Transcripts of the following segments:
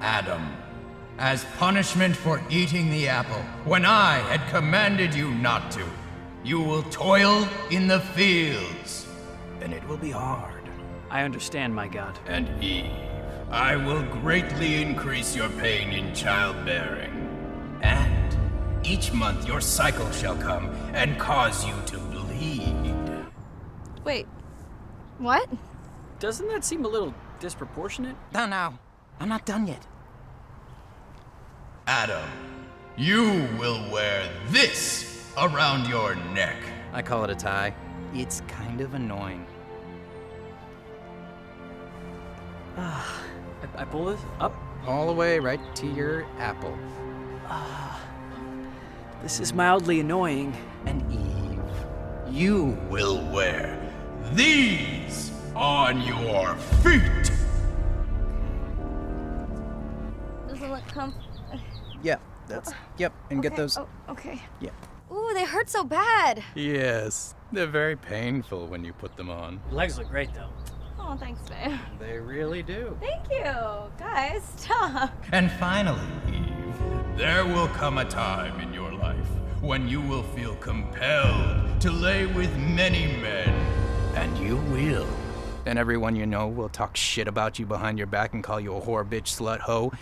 Adam, as punishment for eating the apple when I had commanded you not to, you will toil in the fields, and it will be hard. I understand, my god. And Eve, I will greatly increase your pain in childbearing. And each month your cycle shall come and cause you to bleed. Wait, what? Doesn't that seem a little disproportionate? No. I'm not done yet. Adam, you will wear this around your neck. I call it a tie. It's kind of annoying. I pull this up. All the way right to your apple. This is mildly annoying. And Eve. You will wear these on your feet. Doesn't look comfortable. Yep, yep, and get those. Oh, okay. Yeah. Ooh, they hurt so bad. Yes, they're very painful when you put them on. Legs look great, though. Oh, thanks, babe. They really do. Thank you. Guys, stop. And finally, Eve, there will come a time in your life when you will feel compelled to lay with many men. And you will. Then everyone you know will talk shit about you behind your back and call you a whore, bitch, slut, hoe.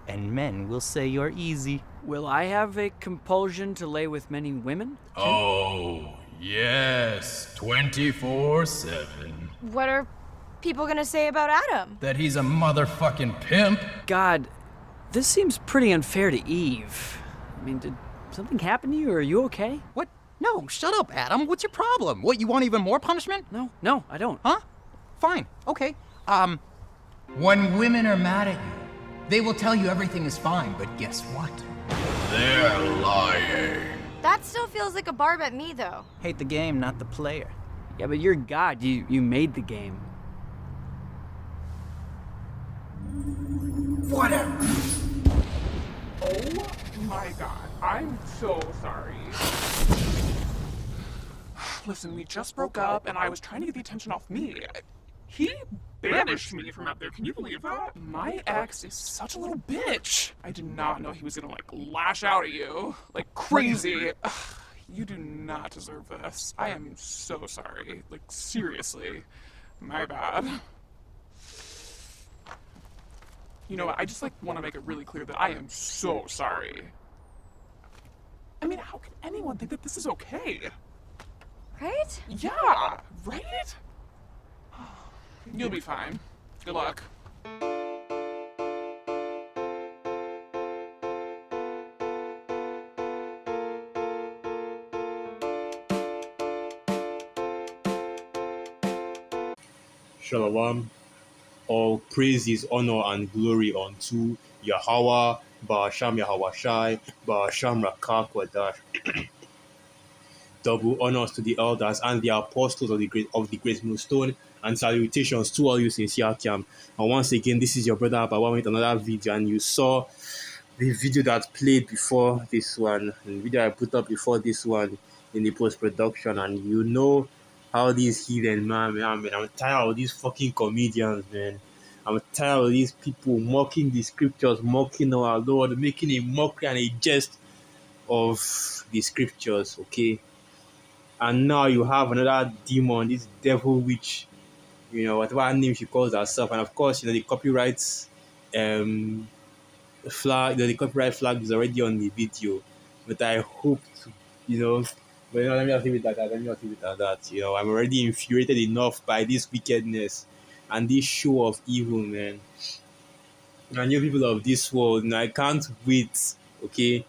And men will say you're easy. Will I have a compulsion to lay with many women? Oh, yes, 24/7. What are people gonna say about Adam? That he's a motherfucking pimp. God, this seems pretty unfair to Eve. I mean, did something happen to you, or are you okay? What? No, shut up, Adam. What's your problem? What, you want even more punishment? No, I don't. Huh? Fine, okay. When women are mad at you, they will tell you everything is fine, but guess what? They're lying. That still feels like a barb at me, though. Hate the game, not the player. Yeah, but you're God. You made the game. Whatever. Oh my god, I'm so sorry. Listen, we just broke up and I was trying to get the attention off me. He banished me from out there, can you believe that? My ex is such a little bitch. I did not know he was gonna lash out at you. Like crazy. Ugh, you do not deserve this. I am so sorry. Seriously. My bad. You know what, I just want to make it really clear that I am so sorry. I mean, how can anyone think that this is okay? Right? Yeah, right? You'll be fine. Good luck. Shalom. All praises, honor, and glory unto Yahweh, Ba'asham Yahawashai, Ba'asham Rakak Wadash. Double honors to the elders and the apostles of the Great Millstone, and salutations to all you sincere camp. And once again, this is your brother Abawa with another video, and you saw the video that played before this one, the video I put up before this one in the post-production, and you know how these heathen, man, I'm tired of these fucking comedians, man. I'm tired of these people mocking the scriptures, mocking our Lord, making a mockery and a jest of the scriptures, okay? And now you have another demon, this devil witch, whatever name she calls herself. And of course, the copyright flag, the copyright flag is already on the video. But I hope to, but let me not leave it like that. I'm already infuriated enough by this wickedness and this show of evil, man. And you people of this world, and I can't wait, okay,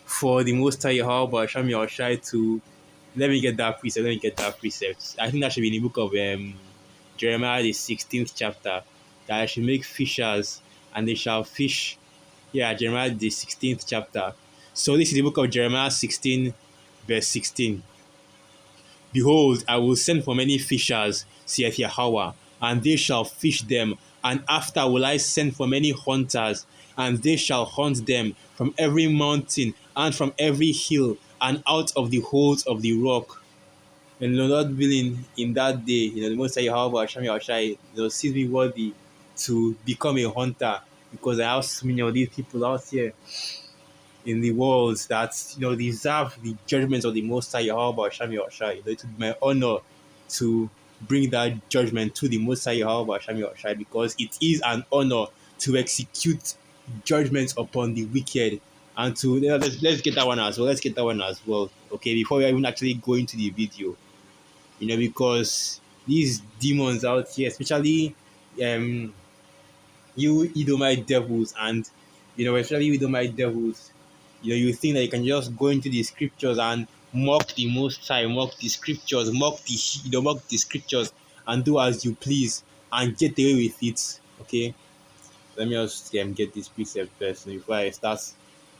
for the Most High Yahweh Hashem Yahushai to let me get that precept. I think that should be in the book of Jeremiah, the 16th chapter, that I should make fishers and they shall fish. Yeah, Jeremiah, the 16th chapter. So this is the book of Jeremiah 16, verse 16. Behold, I will send for many fishers, saith Yahweh, and they shall fish them. And after will I send for many hunters, and they shall hunt them from every mountain and from every hill and out of the holes of the rock. And the Lord willing, in that day, the Most High Yahweh Hashem Yahushai, sees me worthy to become a hunter because I have so many of these people out here in the world that deserve the judgment of the Most High Yahweh Shami Oshai. It would be my honor to bring that judgment to the Most High Yahweh Shami Oshai, because it is an honor to execute judgments upon the wicked. And to let's get that one as well. Let's get that one as well. Okay, before we even actually go into the video, because these demons out here, especially you Edomite devils, and especially you Edomite devils, you think that you can just go into the scriptures and mock the Most High, mock the scriptures, mock the scriptures, and do as you please and get away with it. Okay, let me just get this precept first before I start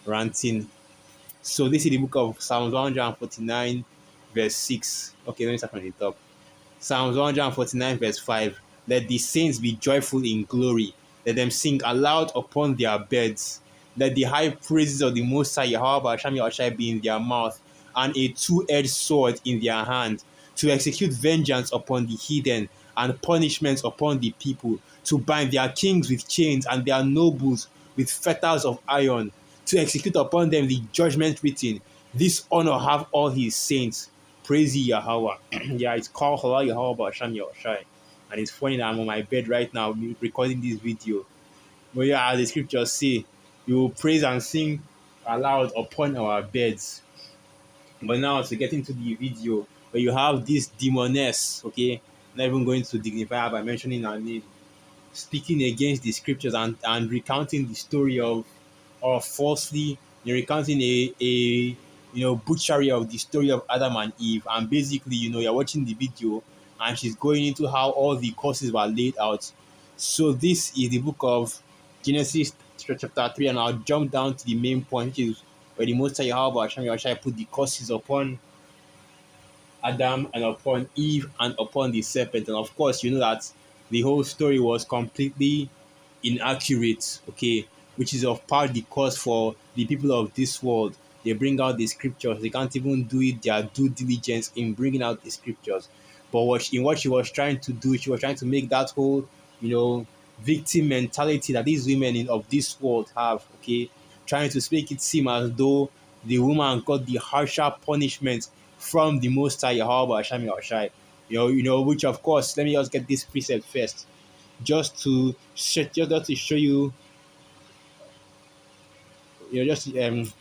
ranting. So this is the book of Psalms 149, verse 6. Okay, let me start from the top. Psalms 149, verse 5. Let the saints be joyful in glory. Let them sing aloud upon their beds. Let the high praises of the Most High Yahweh Shami Oshai be in their mouth, and a two-edged sword in their hand, to execute vengeance upon the heathen and punishments upon the people, to bind their kings with chains and their nobles with fetters of iron, to execute upon them the judgment written. This honor have all his saints. Praise ye Yahweh. Yeah, it's called Halal Yahweh Shami Oshai. And it's funny that I'm on my bed right now recording this video. But yeah, as the scriptures say, we will praise and sing aloud upon our beds. But now to get into the video, where you have this demoness, okay, not even going to dignify her by mentioning her name, speaking against the scriptures and recounting the story of, or falsely recounting a butchery of the story of Adam and Eve. And basically, you're watching the video and she's going into how all the causes were laid out. So this is the book of Genesis chapter 3, and I'll jump down to the main point, which is where the Most High Yahweh Hashem put the curses upon Adam and upon Eve and upon the serpent. And of course, you know that the whole story was completely inaccurate, okay, which is of part the cause for the people of this world. They bring out the scriptures, they can't even do it their due diligence in bringing out the scriptures. But what she was trying to do, she was trying to make that whole, victim mentality that these women of this world have, okay, trying to make it seem as though the woman got the harsher punishment from the Most High Yahweh Shami Oshai. Which of course, let me just get this precept first, just to show you,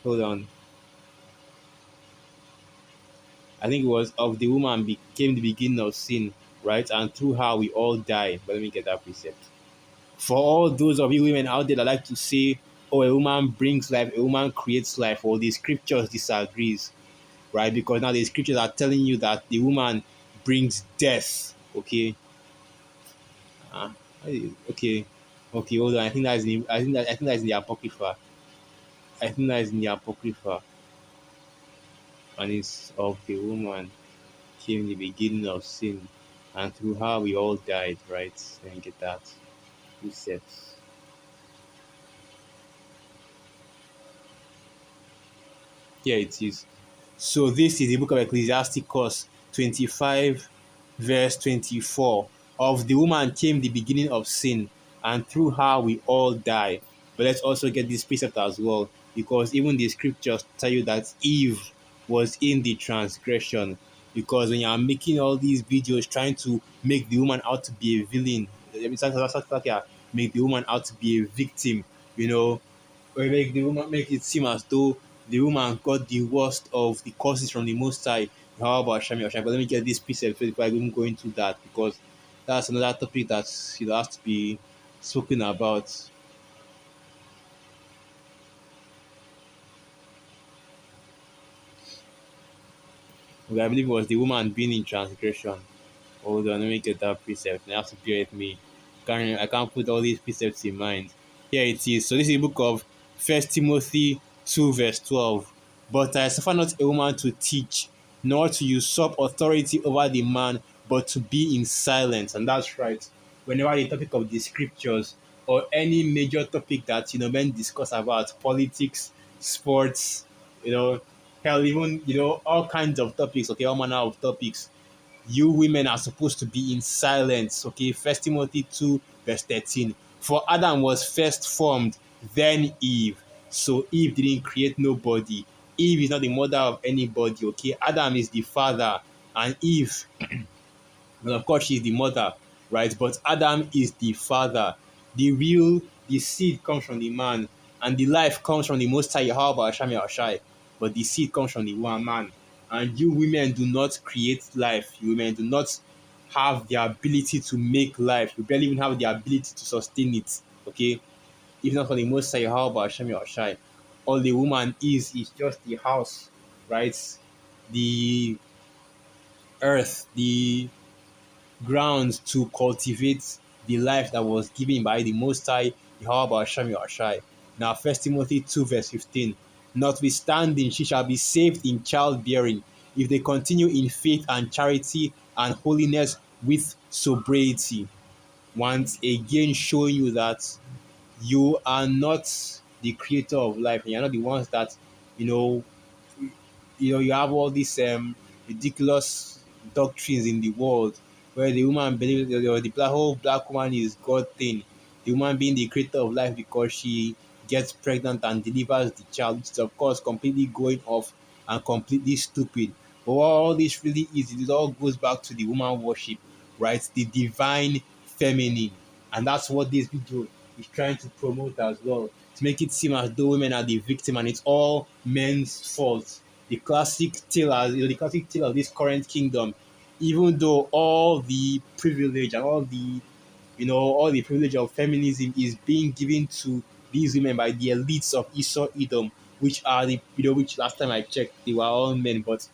hold on. I think it was of the woman became the beginning of sin, right? And through her we all die. But let me get that precept. For all those of you women out there that like to say, oh, a woman brings life, a woman creates life, or the scriptures disagrees, right? Because now the scriptures are telling you that the woman brings death, okay? Okay, hold on. I think that's in the Apocrypha. And it's of the woman came the beginning of sin, and through her we all died, right? Let me get that. Precepts. Here it is. So this is the book of Ecclesiasticus 25, verse 24. Of the woman came the beginning of sin, and through her we all die. But let's also get this precept as well, because even the scriptures tell you that Eve was in the transgression. Because when you are making all these videos trying to make the woman out to be a villain, make the woman out to be a victim, or make it seem as though the woman got the worst of the causes from the Most High. How about Shami Oshai? But let me get this precept before I even go into that, because that's another topic that has to be spoken about. I believe it was the woman being in transgression. Hold on, let me get that precept. You have to bear with me. I can't put all these precepts in mind. Here it is. So this is the book of 1 Timothy 2, verse 12. But I suffer not a woman to teach, nor to usurp authority over the man, but to be in silence. And that's right. Whenever the topic of the scriptures or any major topic that men discuss about politics, sports, hell, even all kinds of topics, okay, all manner of topics, you women are supposed to be in silence, okay? 1 Timothy 2, verse 13. For Adam was first formed, then Eve. So Eve didn't create nobody. Eve is not the mother of anybody, okay? Adam is the father, and Eve, well, of course, she's the mother, right? But Adam is the father. The seed comes from the man, and the life comes from the Most High Yahweh Hashem Yahushai. But the seed comes from the one man. And you women do not create life. You women do not have the ability to make life. You barely even have the ability to sustain it, okay? If not for the Most High Yahweh Hashem Yahushai. All the woman is just the house, right? The earth, the ground to cultivate the life that was given by the Most High Yahweh Hashem Yahushai. Now, 1 Timothy 2 verse 15. Notwithstanding, she shall be saved in childbearing, if they continue in faith and charity and holiness with sobriety. Once again, showing you that you are not the creator of life, and you're not the ones that, you know, you have all these ridiculous doctrines in the world where the woman believes the whole black woman is God thing. The woman being the creator of life because she gets pregnant and delivers the child, which is of course completely going off and completely stupid. But what all this really is, it all goes back to the woman worship, right? The divine feminine. And that's what this video is trying to promote as well. To make it seem as though women are the victim and it's all men's fault. The classic tale of this current kingdom, even though all the privilege and all the privilege of feminism is being given to these women by the elites of Esau Edom, which are which last time I checked they were all men, but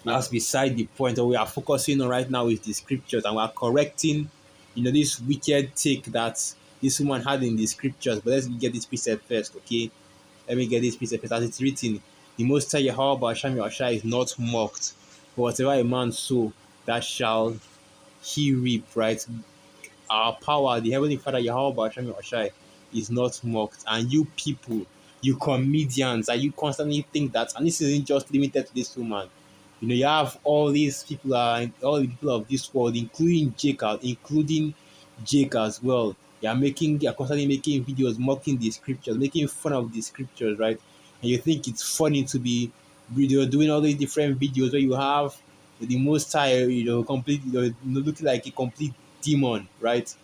that's beside the point. What we are focusing on right now is the scriptures, and we are correcting this wicked take that this woman had in the scriptures. But let's get this precept first, okay? Let me get this precept first. As it's written, the Most High Yahweh Hashem Yahushai is not mocked. For whatever a man sow, that shall he reap, right? Our power, the Heavenly Father Yahweh Hashem Yahushai, is not mocked. And you people, you comedians, and you constantly think that, and this isn't just limited to this woman. You have all these people, all the people of this world, including Jake as well. You're constantly making videos mocking the scriptures, making fun of the scriptures, right? And you think it's funny to be doing all these different videos where you have the Most High, looking like a complete demon, right?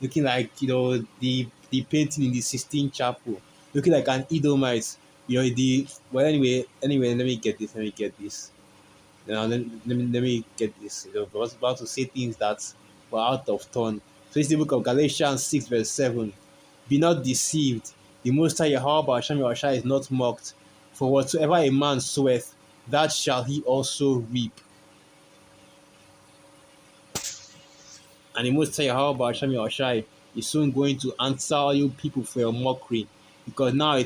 Looking like the painting in the Sistine Chapel, looking like an Edomite. Anyway, let me get this. Now, let me get this. I was about to say things that were out of turn. So it's the book of Galatians 6 verse 7. Be not deceived. The Most High Yahweh Hashem Yahushai is not mocked. For whatsoever a man soweth, that shall he also reap. And the Most High Yahweh Hashem Yahushai is soon going to answer you people for your mockery. Because now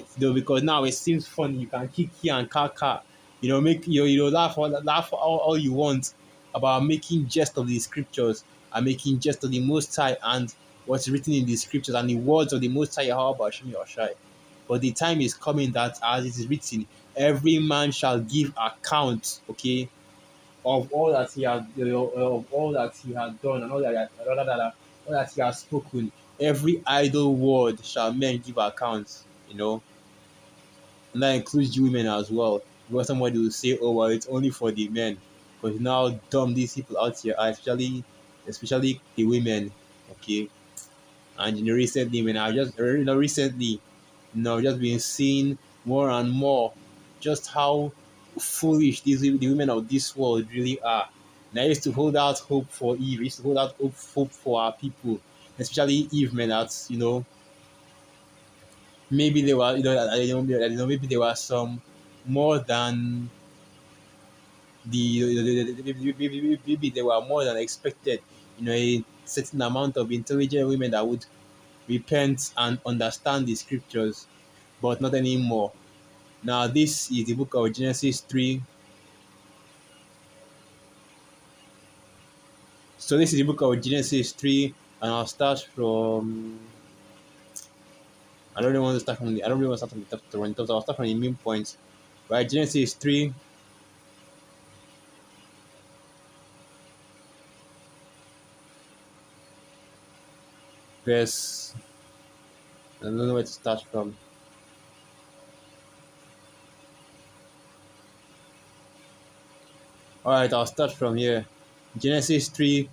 it seems funny. You can kick here and kaka. Make laugh all you want about making jest of the scriptures and making jest of the Most High and what's written in the scriptures and the words of the Most High Yahweh Hashem Yahushai. But the time is coming that, as it is written, every man shall give account, okay, of all that he had, done and all that he has spoken. Every idle word shall men give account, and that includes you women as well. Because somebody will say, "Oh well, it's only for the men," because now dumb these people out here are, especially the women, okay. And recently, when I just just been seeing more and more just how foolish the women of this world really are. And I used to hold out hope for Eve. I used to hold out hope for our people, especially Eve, man. That's maybe there were maybe there were some more than maybe they were more than expected. A certain amount of intelligent women that would repent and understand the scriptures, but not anymore. Now this is the book of Genesis 3. So this is the book of Genesis 3, and I'll start from. I don't really want to start from the top to run. I'll start from the main points. Right, Genesis 3. verse. I don't know where to start from. Alright, I'll start from here. Genesis 3,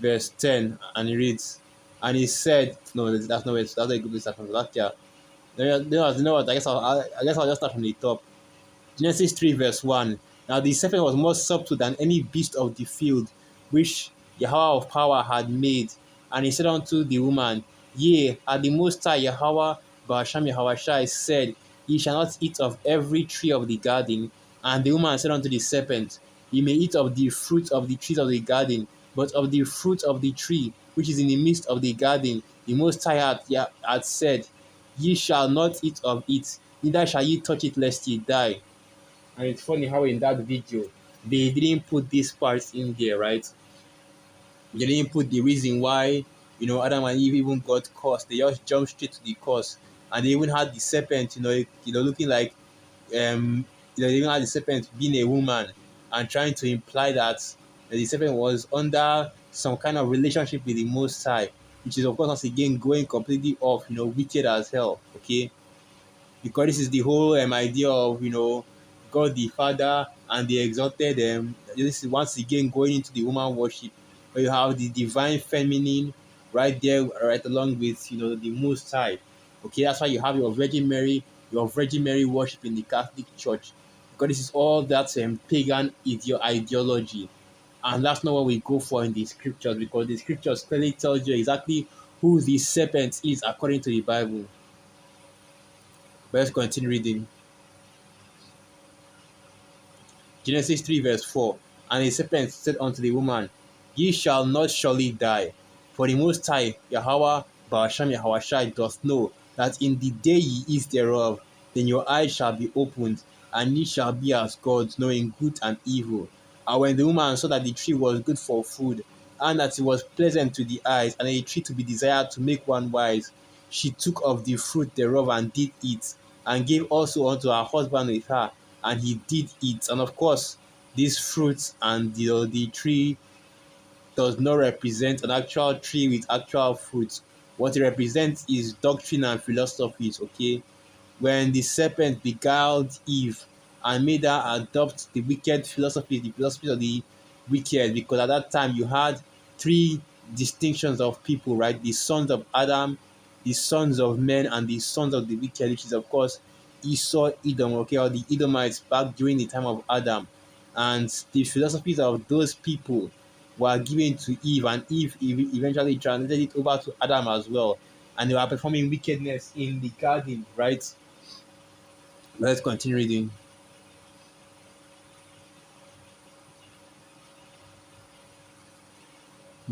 verse 10, and it reads, and he said, no, that's not it. That's a good place to start from. That, yeah. You know what? I guess I'll just start from the top. Genesis 3, verse 1. Now the serpent was more subtle than any beast of the field, which Yahweh of power had made. And he said unto the woman, Yea, at the most high Yahweh Ba'asham Yahushai said, Ye shall not eat of every tree of the garden. And the woman said unto the serpent, Ye may eat of the fruit of the trees of the garden, but of the fruit of the tree which is in the midst of the garden, the Most High hath said, Ye shall not eat of it, neither shall ye touch it, lest ye die. And it's funny how in that video they didn't put this part in there, right? They didn't put the reason why, Adam and Eve even got cursed. They just jumped straight to the curse, and they even had the serpent, looking like, they even had the serpent being a woman and trying to imply that the serpent was under some kind of relationship with the Most High, which is of course once again going completely off, wicked as hell. Okay, because this is the whole idea of God the Father and the exalted. This is once again going into the woman worship, where you have the divine feminine right there, right along with the Most High. Okay, that's why you have your Virgin Mary worship in the Catholic Church, because this is all that pagan ideology, and that's not what we go for in the scriptures, because the scriptures clearly tells you exactly who the serpent is according to the Bible. But let's continue reading. Genesis 3, verse 4. And the serpent said unto the woman, Ye shall not surely die, for the Most High Yahweh Ba'asham Yahushai doth know that in the day ye eat thereof, then your eyes shall be opened, and ye shall be as gods, knowing good and evil. And when the woman saw that the tree was good for food, and that it was pleasant to the eyes, and a tree to be desired to make one wise, she took of the fruit thereof and did eat, and gave also unto her husband with her, and he did eat. And of course, this fruit and the tree does not represent an actual tree with actual fruits. What it represents is doctrine and philosophies. Okay, when the serpent beguiled Eve and made her adopt the philosophies of the wicked, because at that time you had three distinctions of people, right? The sons of Adam, the sons of men, and the sons of the wicked, which is of course Esau, Edom, okay, or the Edomites back during the time of Adam. And the philosophies of those people were given to Eve, and Eve eventually translated it over to Adam as well. And they were performing wickedness in the garden, right? Let's continue reading.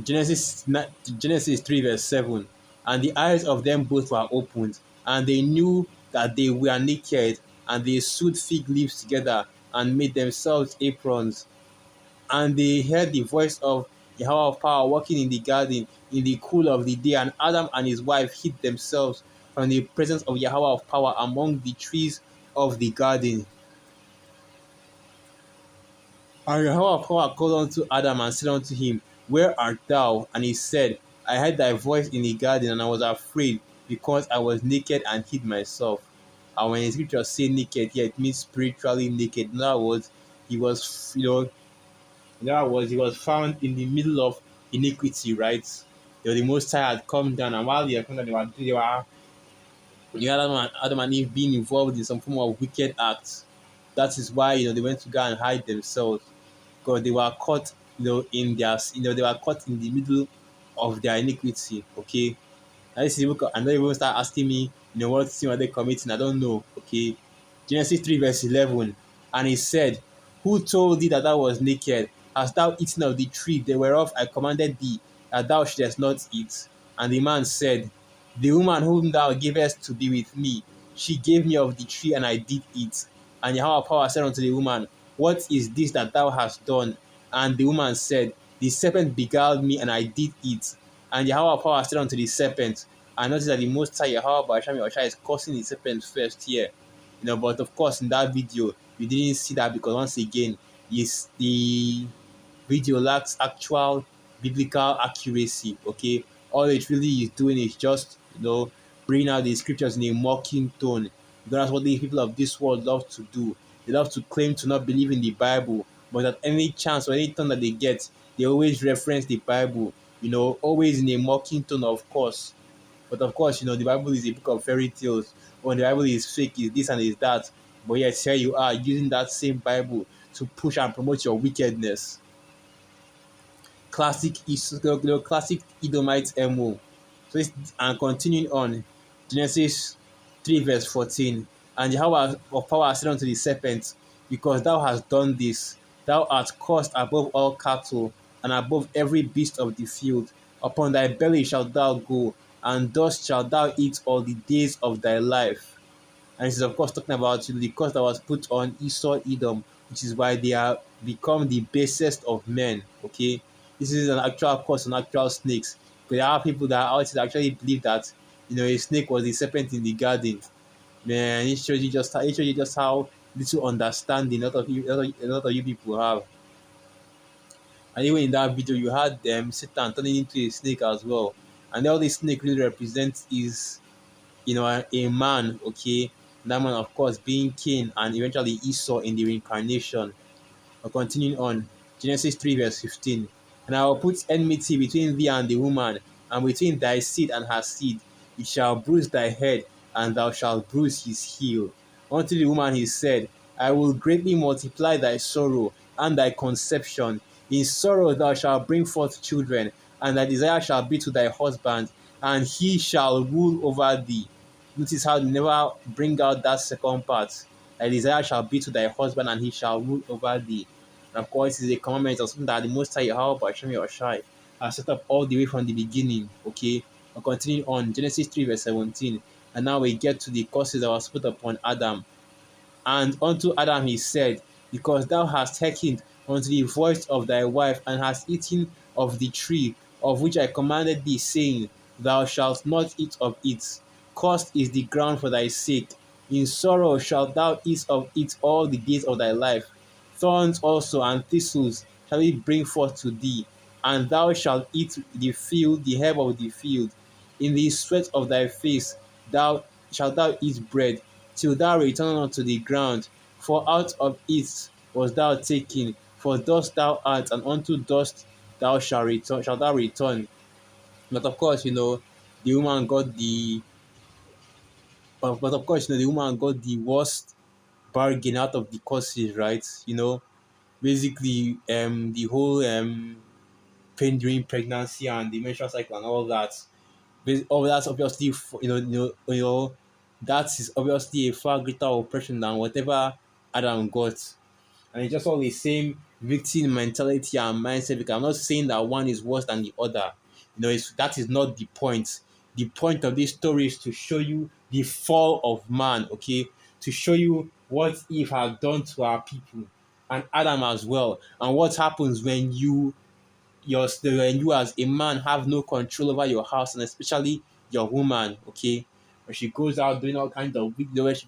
Genesis 3, verse 7. And the eyes of them both were opened, and they knew that they were naked, and they sewed fig leaves together and made themselves aprons. And they heard the voice of Yahweh of power walking in the garden in the cool of the day, and Adam and his wife hid themselves from the presence of Yahweh of power among the trees of the garden. And Yahweh of power called unto Adam and said unto him, Where art thou? And he said, I heard thy voice in the garden, and I was afraid, because I was naked and hid myself. And when the scriptures say naked here, it means spiritually naked. In other words, he was, he was found in the middle of iniquity, right? The Most High had come down, and while they were coming down, Adam and Eve being involved in some form of wicked acts. That is why they went to go and hide themselves, because they were caught in their they were caught in the middle of their iniquity. Okay, and this is and then even start asking me what sin are they committing. I don't know. Okay, Genesis 3, verse 11. And he said, Who told thee that thou was naked? Hast thou eaten of the tree whereof I commanded thee that thou shouldest not eat? And the man said, The woman whom thou gavest to be with me, she gave me of the tree, and I did eat. And Yahweh power said unto the woman, What is this that thou hast done? And the woman said, The serpent beguiled me, and I did eat. And Yahweh power said unto the serpent, I noticed that the Most High Yahweh Ba'asham Yahushai is cursing the serpent first here. But of course in that video you didn't see that, because once again the video lacks actual biblical accuracy. Okay, all it really is doing is just, bringing out the scriptures in a mocking tone. That's what the people of this world love to do. They love to claim to not believe in the Bible, but at any chance or any time that they get, they always reference the Bible, always in a mocking tone, of course. But of course, the Bible is a book of fairy tales. When the Bible is fake, is this and is that. But yet here you are using that same Bible to push and promote your wickedness. Classic Edomite MO. And continuing on, Genesis 3 verse 14. And Jehovah of power said unto the serpent, because thou hast done this, thou art cursed above all cattle, and above every beast of the field. Upon thy belly shalt thou go, and dust shalt thou eat all the days of thy life. And this is of course talking about the curse that was put on Esau, Edom, which is why they are become the basest of men. Okay, this is an actual curse on actual snakes. But there are people that out there actually believe that a snake was the serpent in the garden. Man, it shows you just how little understanding a lot of you people have. And even in that video, you had Satan turning into a snake as well. And all this snake really represents is a man, okay? That man, of course, being Cain and eventually Esau in the reincarnation. Continuing on, Genesis 3 verse 15. And I will put enmity between thee and the woman, and between thy seed and her seed. It shall bruise thy head, and thou shalt bruise his heel. Unto the woman he said, I will greatly multiply thy sorrow and thy conception. In sorrow thou shalt bring forth children, and thy desire shall be to thy husband, and he shall rule over thee. Notice how they never bring out that second part. Thy desire shall be to thy husband, and he shall rule over thee. And of course, it is a commandment of something that the Most High Yahweh Hashem Yahushai has set up all the way from the beginning. Okay, we'll continue on Genesis 3 verse 17. And now we get to the curses that was put upon Adam. And unto Adam he said, because thou hast hearkened unto the voice of thy wife, and hast eaten of the tree of which I commanded thee, saying, thou shalt not eat of it. Cursed is the ground for thy sake. In sorrow shalt thou eat of it all the days of thy life. Thorns also and thistles shall it bring forth to thee, and thou shalt eat the herb of the field. In the sweat of thy face thou shalt thou eat bread, till thou return unto the ground, for out of it was thou taken, for dust thou art, and unto dust thou shalt thou return. But of course, the woman got the but of course, the woman got the worst bargain out of the curses, right? Basically, the whole pain during pregnancy and the menstrual cycle and all that. All that's obviously, that is obviously a far greater oppression than whatever Adam got. And it's just all the same victim mentality and mindset. Because I'm not saying that one is worse than the other. That is not the point. The point of this story is to show you the fall of man, okay? To show you what Eve has done to our people and Adam as well, and what happens when you as a man have no control over your house, and especially your woman, okay? When she goes out doing all kinds of where she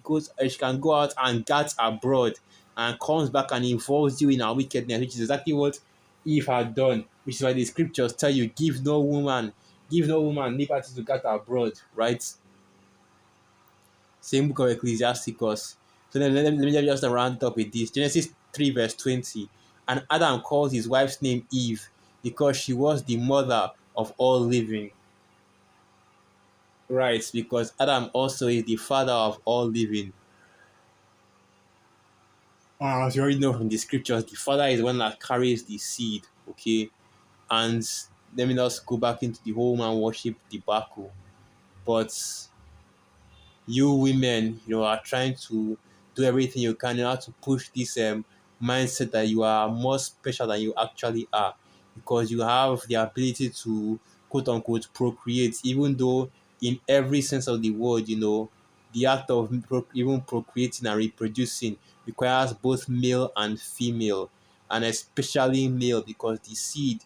can go out and get abroad and comes back and involves you in her wickedness, which is exactly what Eve had done, which is why the scriptures tell you, give no woman liberty to get abroad, right? Same book of Ecclesiasticus. So then let me just round up with this. Genesis 3 verse 20. And Adam called his wife's name Eve, because she was the mother of all living. Right, because Adam also is the father of all living. As you already know from the scriptures, the father is the one that carries the seed, okay? And let me just go back into the whole man worship debacle. But you women, are trying to do everything you can in order to push this mindset that you are more special than you actually are, because you have the ability to quote unquote procreate, even though in every sense of the word, the act of even procreating and reproducing requires both male and female, and especially male, because the seed,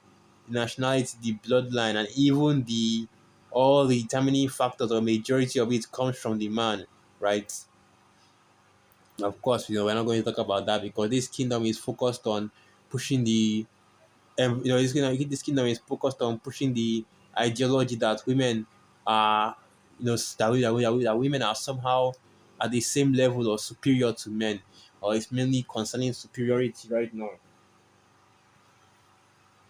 the nationality, the bloodline, and even all the determining factors or majority of it comes from the man, right? Of course, we're not going to talk about that, because this kingdom is focused on pushing the this kingdom is focused on pushing the ideology that women are, that women are somehow at the same level or superior to men, or it's mainly concerning superiority right now.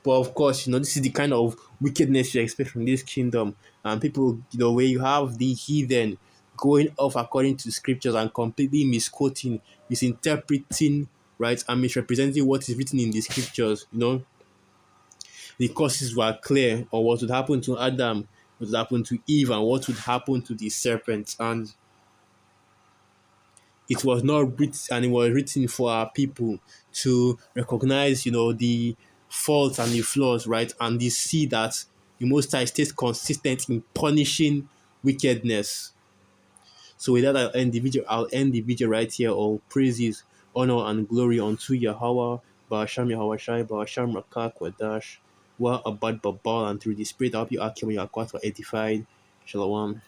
But of course, this is the kind of wickedness you expect from this kingdom. And people, where you have the heathen going off according to scriptures and completely misquoting, misinterpreting, right, and misrepresenting what is written in the scriptures. The causes were clear on what would happen to Adam, what would happen to Eve, and what would happen to the serpent. And it was not written, and it was written for our people to recognize, the faults and the flaws, right? And they see that the Most High stays consistent in punishing wickedness. So with that, I'll end the video right here. All praises, honor, and glory unto Yahweh, Ba'asham Yahweh Shai, Ba'asham Rakak Wadash, Wa Abad Babal, and through the Spirit, I hope you are coming, you are quite edified. Shalom.